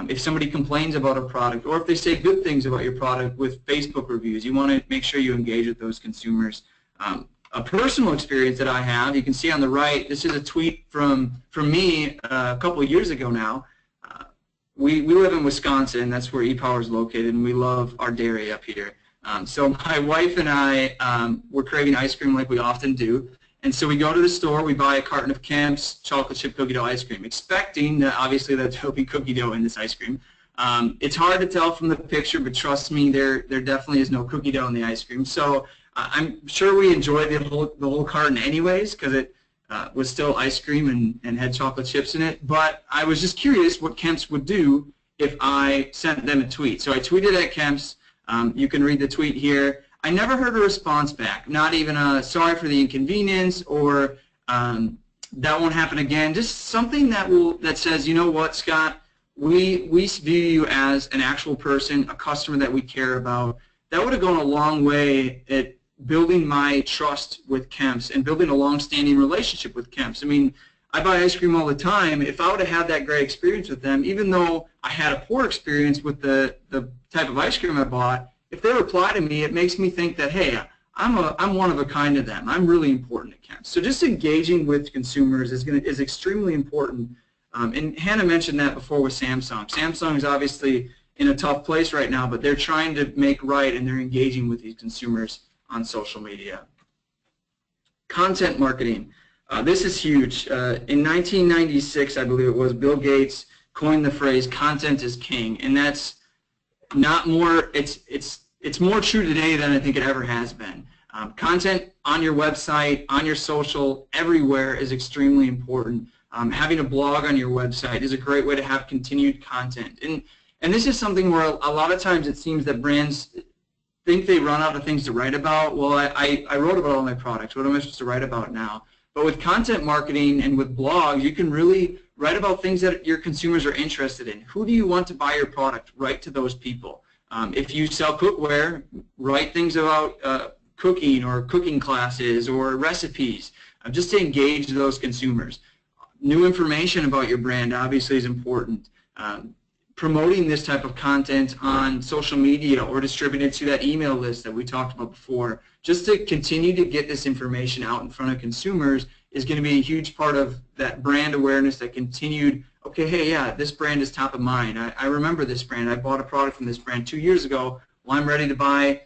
if somebody complains about a product, or if they say good things about your product with Facebook reviews. You want to make sure you engage with those consumers. A personal experience that I have, you can see on the right, this is a tweet from me a couple of years ago now. We live in Wisconsin, that's where ePower is located, and we love our dairy up here. So my wife and I were craving ice cream like we often do, and so we go to the store, we buy a carton of Kemp's chocolate chip cookie dough ice cream, expecting that obviously that there'll be cookie dough in this ice cream. It's hard to tell from the picture, but trust me, there definitely is no cookie dough in the ice cream. So I'm sure we enjoyed the whole carton anyways, because it was still ice cream and had chocolate chips in it. But I was just curious what Kemp's would do if I sent them a tweet. So I tweeted at Kemp's. You can read the tweet here. I never heard a response back, not even a sorry for the inconvenience, or that won't happen again. Just something that says, you know what, Scott, we view you as an actual person, a customer that we care about. That would have gone a long way at building my trust with Kemp's and building a long-standing relationship with Kemp's. I mean, I buy ice cream all the time. If I would have had that great experience with them, even though I had a poor experience with the type of ice cream I bought, if they reply to me, it makes me think that, hey, I'm one of a kind to them. I'm really important at Kemp's. So just engaging with consumers is extremely important. And Hannah mentioned that before with Samsung. Samsung is obviously in a tough place right now, but they're trying to make right, and they're engaging with these consumers on social media. Content marketing. This is huge. In 1996, I believe it was, Bill Gates coined the phrase "content is king," and that's not more. It's more true today than I think it ever has been. Content on your website, on your social, everywhere is extremely important. Having a blog on your website is a great way to have continued content, and this is something where a lot of times it seems that brands think they run out of things to write about. Well, I wrote about all my products. What am I supposed to write about now? But with content marketing and with blogs, you can really write about things that your consumers are interested in. Who do you want to buy your product? Write to those people. If you sell cookware, write things about cooking or cooking classes or recipes, just to engage those consumers. New information about your brand obviously is important. Promoting this type of content on social media or distributing it to that email list that we talked about before, just to continue to get this information out in front of consumers is going to be a huge part of that brand awareness, that continued, okay, hey, yeah, this brand is top of mind. I remember this brand. I bought a product from this brand 2 years ago. Well, I'm ready to buy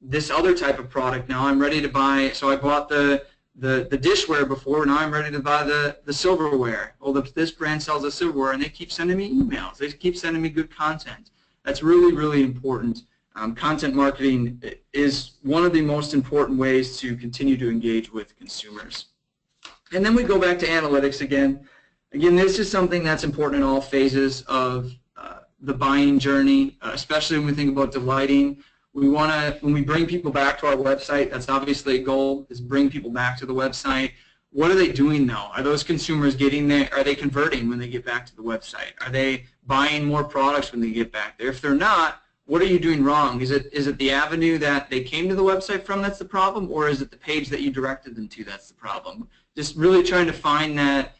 this other type of product now. I'm ready to buy, so I bought the dishware before, now I'm ready to buy the silverware. Well, this brand sells the silverware, and they keep sending me emails. They keep sending me good content. That's really, really important. Content marketing is one of the most important ways to continue to engage with consumers. And then we go back to analytics again. Again, this is something that's important in all phases of the buying journey, especially when we think about delighting. We want to, when we bring people back to our website, that's obviously a goal, is bring people back to the website. What are they doing though? Are those consumers getting there? Are they converting when they get back to the website? Are they buying more products when they get back there? If they're not, what are you doing wrong? Is it the avenue that they came to the website from that's the problem, or is it the page that you directed them to that's the problem? Just really trying to find that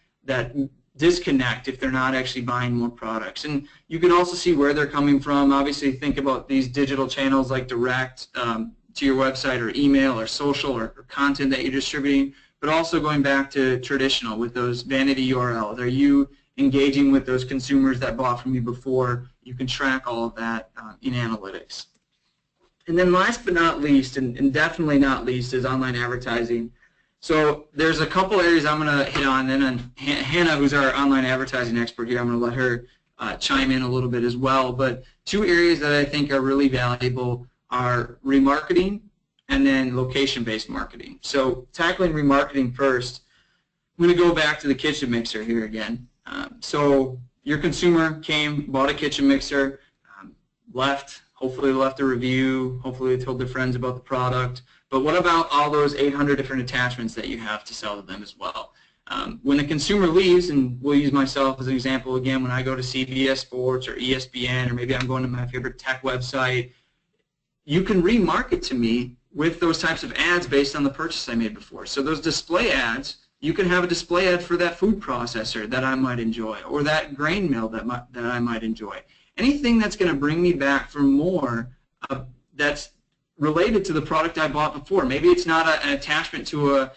disconnect if they're not actually buying more products. And you can also see where they're coming from. Obviously, think about these digital channels like direct to your website, or email, or social, or content that you're distributing, but also going back to traditional with those vanity URLs. Are you engaging with those consumers that bought from you before? You can track all of that in analytics. And then last but not least, and definitely not least, is online advertising. So there's a couple areas I'm going to hit on, and then Hannah, who's our online advertising expert here, I'm going to let her chime in a little bit as well. But two areas that I think are really valuable are remarketing and then location-based marketing. So tackling remarketing first, I'm going to go back to the kitchen mixer here again. So your consumer came, bought a kitchen mixer, hopefully left a review, hopefully they told their friends about the product. But what about all those 800 different attachments that you have to sell to them as well? When the consumer leaves, and we'll use myself as an example again, when I go to CBS Sports or ESPN, or maybe I'm going to my favorite tech website, you can remarket to me with those types of ads based on the purchase I made before. So those display ads, you can have a display ad for that food processor that I might enjoy, or that grain mill that I might enjoy. Anything that's going to bring me back for more that's related to the product I bought before. Maybe it's not an attachment to a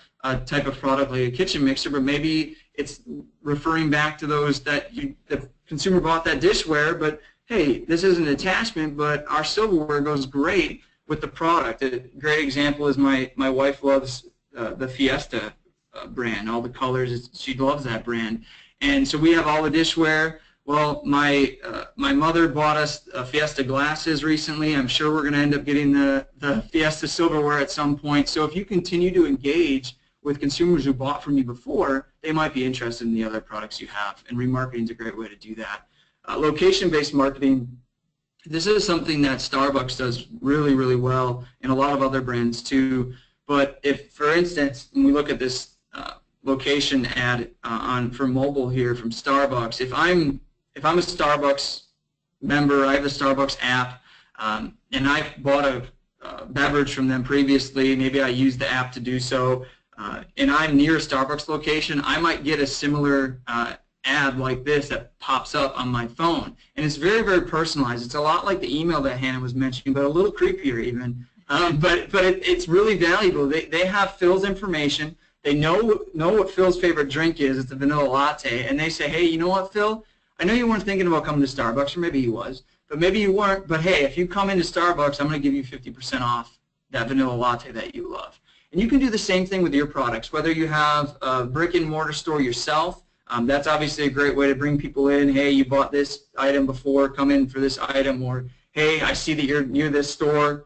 type of product like a kitchen mixer, but maybe it's referring back to those that the consumer bought that dishware, but hey, this is an attachment, but our silverware goes great with the product. A great example is my wife loves the Fiesta brand, all the colors. She loves that brand. And so we have all the dishware. Well, my mother bought us Fiesta glasses recently. I'm sure we're going to end up getting the Fiesta silverware at some point. So if you continue to engage with consumers who bought from you before, they might be interested in the other products you have, and remarketing is a great way to do that. Location-based marketing, this is something that Starbucks does really, really well, and a lot of other brands too. But if, for instance, when we look at this location ad for mobile here from Starbucks, if I'm a Starbucks member, I have the Starbucks app, and I bought a beverage from them previously, maybe I used the app to do so, and I'm near a Starbucks location, I might get a similar ad like this that pops up on my phone. And it's very, very personalized. It's a lot like the email that Hannah was mentioning, but a little creepier even. But it's really valuable. They have Phil's information. They know what Phil's favorite drink is. It's a vanilla latte. And they say, hey, you know what, Phil? I know you weren't thinking about coming to Starbucks, or maybe you was, but maybe you weren't. But hey, if you come into Starbucks, I'm going to give you 50% off that vanilla latte that you love. And you can do the same thing with your products, whether you have a brick and mortar store yourself. That's obviously a great way to bring people in. Hey, you bought this item before, come in for this item. Or, hey, I see that you're near this store,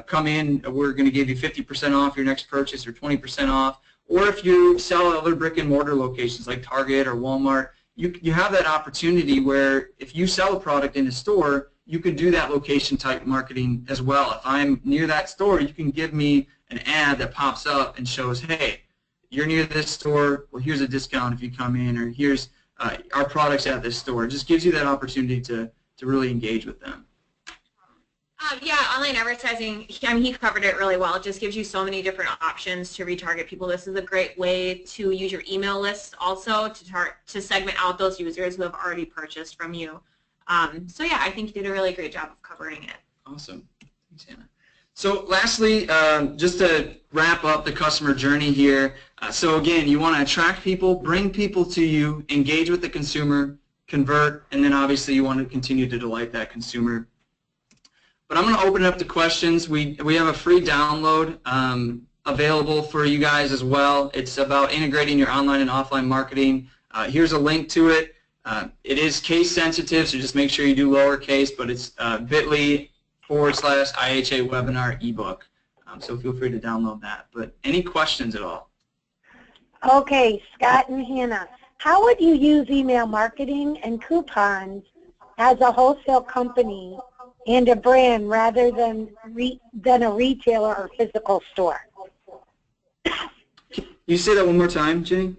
come in, we're going to give you 50% off your next purchase, or 20% off. Or if you sell at other brick and mortar locations like Target or Walmart, you have that opportunity where if you sell a product in a store, you can do that location type marketing as well. If I'm near that store, you can give me an ad that pops up and shows, hey, you're near this store, well, here's a discount if you come in, or here's our products at this store. It just gives you that opportunity to really engage with them. Yeah, online advertising, I mean, he covered it really well. It just gives you so many different options to retarget people. This is a great way to use your email list also to segment out those users who have already purchased from you. So yeah, I think you did a really great job of covering it. Awesome. Thanks, Hannah. So lastly, just to wrap up the customer journey here, so again, you want to attract people, bring people to you, engage with the consumer, convert, and then obviously you want to continue to delight that consumer. But I'm going to open it up to questions. We have a free download available for you guys as well. It's about integrating your online and offline marketing. Here's a link to it. It is case sensitive, so just make sure you do lowercase, but it's bit.ly/IHA webinar ebook. So feel free to download that. But any questions at all? Okay, Scott and Hannah, how would you use email marketing and coupons as a wholesale company and a brand rather than a retailer or physical store? Can you say that one more time, Jenny?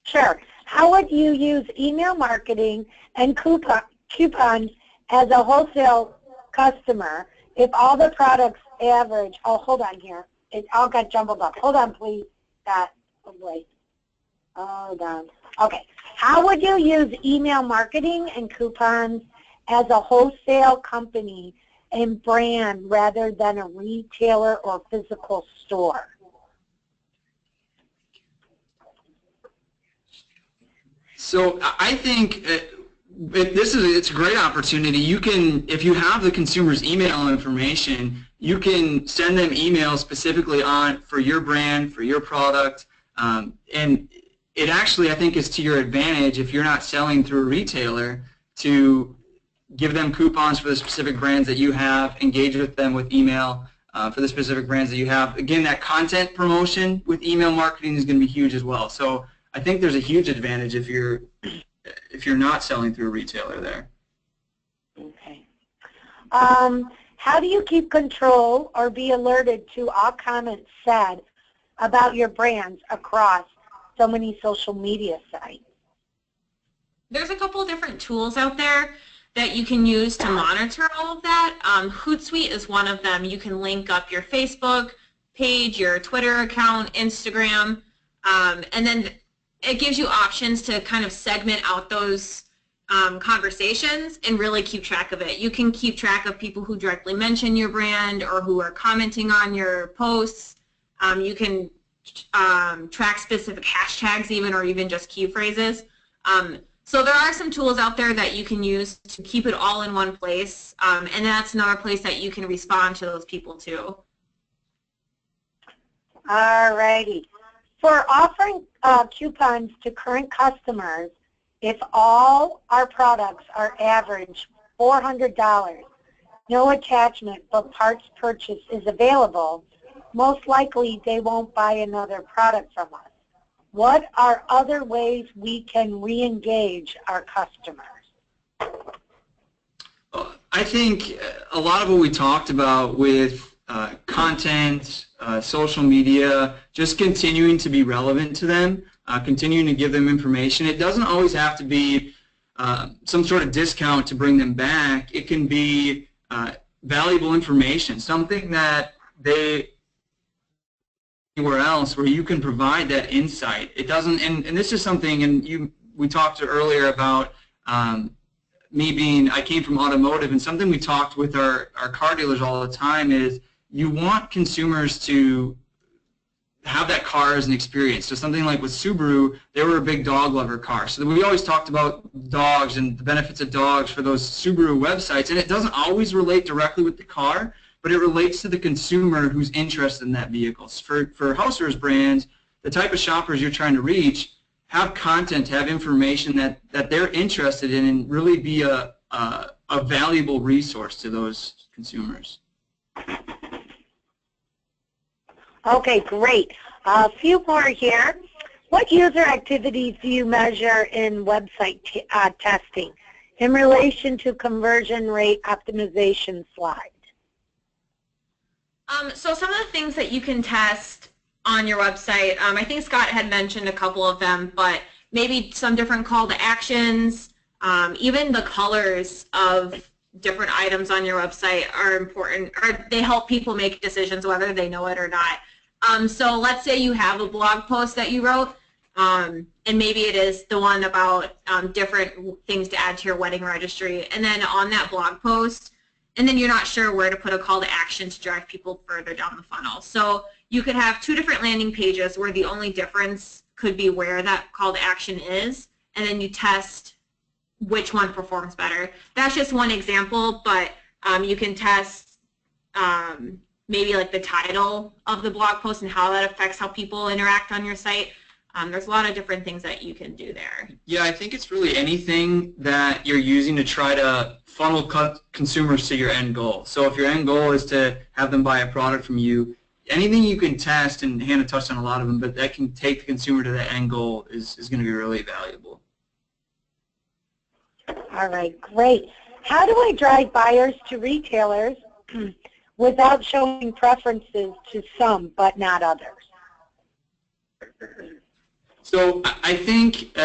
Sure. How would you use email marketing and coupons as a wholesale customer, if all the products average, oh, hold on here. It all got jumbled up. Hold on, please. Oh, wait. Hold on. Okay. How would you use email marketing and coupons as a wholesale company and brand rather than a retailer or physical store? So I think it's a great opportunity. You can, if you have the consumer's email information, you can send them emails specifically for your brand, for your product, and it actually, I think, is to your advantage if you're not selling through a retailer to give them coupons for the specific brands that you have, engage with them with email for the specific brands that you have. Again, that content promotion with email marketing is going to be huge as well. So I think there's a huge advantage if you're not selling through a retailer there. Okay. How do you keep control or be alerted to all comments said about your brands across so many social media sites? There's a couple of different tools out there that you can use to monitor all of that. Hootsuite is one of them. You can link up your Facebook page, your Twitter account, Instagram, and then it gives you options to kind of segment out those conversations and really keep track of it. You can keep track of people who directly mention your brand or who are commenting on your posts. You can track specific hashtags even, or even just key phrases. So there are some tools out there that you can use to keep it all in one place, and that's another place that you can respond to those people too. All righty. For offering coupons to current customers, if all our products are average $400, no attachment but parts purchase is available, most likely they won't buy another product from us. What are other ways we can re-engage our customers? I think a lot of what we talked about with content, social media, just continuing to be relevant to them, continuing to give them information. It doesn't always have to be some sort of discount to bring them back. It can be valuable information, something that they anywhere else where you can provide that insight. It doesn't, and this is something, and we talked earlier about I came from automotive, and something we talked with our car dealers all the time is you want consumers to have that car as an experience. So something like with Subaru, they were a big dog lover car. So we always talked about dogs and the benefits of dogs for those Subaru websites, and it doesn't always relate directly with the car, but it relates to the consumer who's interested in that vehicle. For Housewares brands, the type of shoppers you're trying to reach, have content, have information that they're interested in, and really be a valuable resource to those consumers. Okay, great. A few more here. What user activities do you measure in website testing in relation to conversion rate optimization slide? So some of the things that you can test on your website, I think Scott had mentioned a couple of them, but maybe some different call to actions, even the colors of different items on your website are important, or they help people make decisions whether they know it or not. So let's say you have a blog post that you wrote, and maybe it is the one about different things to add to your wedding registry, and then on that blog post, and then you're not sure where to put a call to action to drive people further down the funnel. So you could have two different landing pages where the only difference could be where that call to action is, and then you test which one performs better. That's just one example, but you can test maybe like the title of the blog post and how that affects how people interact on your site. There's a lot of different things that you can do there. Yeah, I think it's really anything that you're using to try to funnel consumers to your end goal. So if your end goal is to have them buy a product from you, anything you can test, and Hannah touched on a lot of them, but that can take the consumer to that end goal is going to be really valuable. All right, great. How do I drive buyers to retailers without showing preferences to some but not others? So I think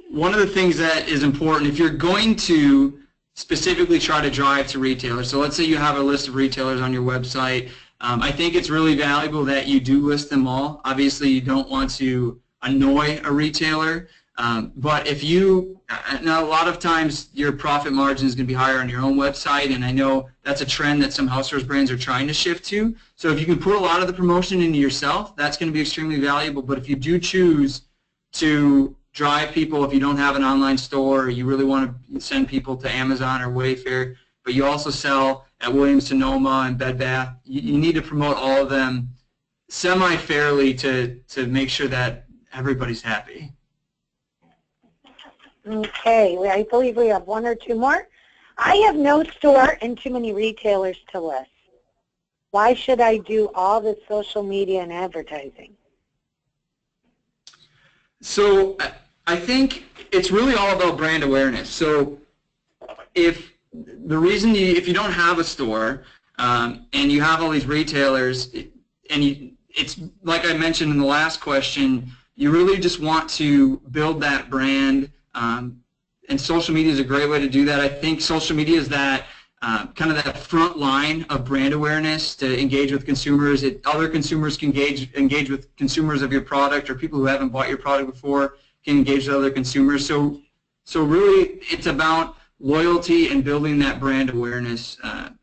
one of the things that is important, if you're going to specifically try to drive to retailers. So let's say you have a list of retailers on your website. I think it's really valuable that you do list them all. Obviously, you don't want to annoy a retailer, but if you, now a lot of times your profit margin is going to be higher on your own website, and I know that's a trend that some Housewares brands are trying to shift to. So if you can put a lot of the promotion into yourself, that's going to be extremely valuable. But if you do choose to drive people, if you don't have an online store, or you really want to send people to Amazon or Wayfair, but you also sell at Williams-Sonoma and Bed Bath, you need to promote all of them semi-fairly to make sure that everybody's happy. Okay, I believe we have one or two more. I have no store and too many retailers to list. Why should I do all this social media and advertising? So I think it's really all about brand awareness. So if you don't have a store and you have all these retailers, it's like I mentioned in the last question, you really just want to build that brand, and social media is a great way to do that. I think social media is that kind of that front line of brand awareness to engage with consumers. Other consumers can engage with consumers of your product, or people who haven't bought your product before can engage with other consumers. So really it's about loyalty and building that brand awareness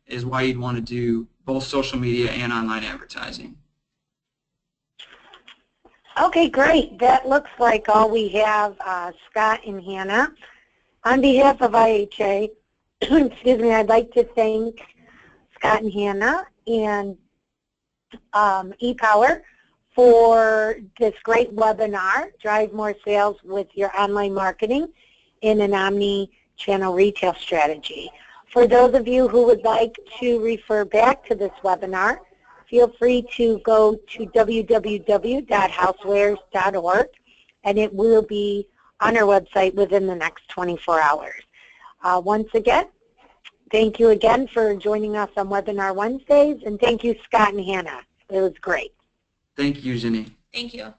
is why you'd want to do both social media and online advertising. Okay, great. That looks like all we have, Scott and Hannah. On behalf of IHA, excuse me, I'd like to thank Scott and Hannah and ePower for this great webinar, Drive More Sales with Your Online Marketing in an Omni-Channel Retail Strategy. For those of you who would like to refer back to this webinar, feel free to go to www.housewares.org, and it will be on our website within the next 24 hours. Once again, thank you again for joining us on Webinar Wednesdays, and thank you, Scott and Hannah. It was great. Thank you, Jenny. Thank you.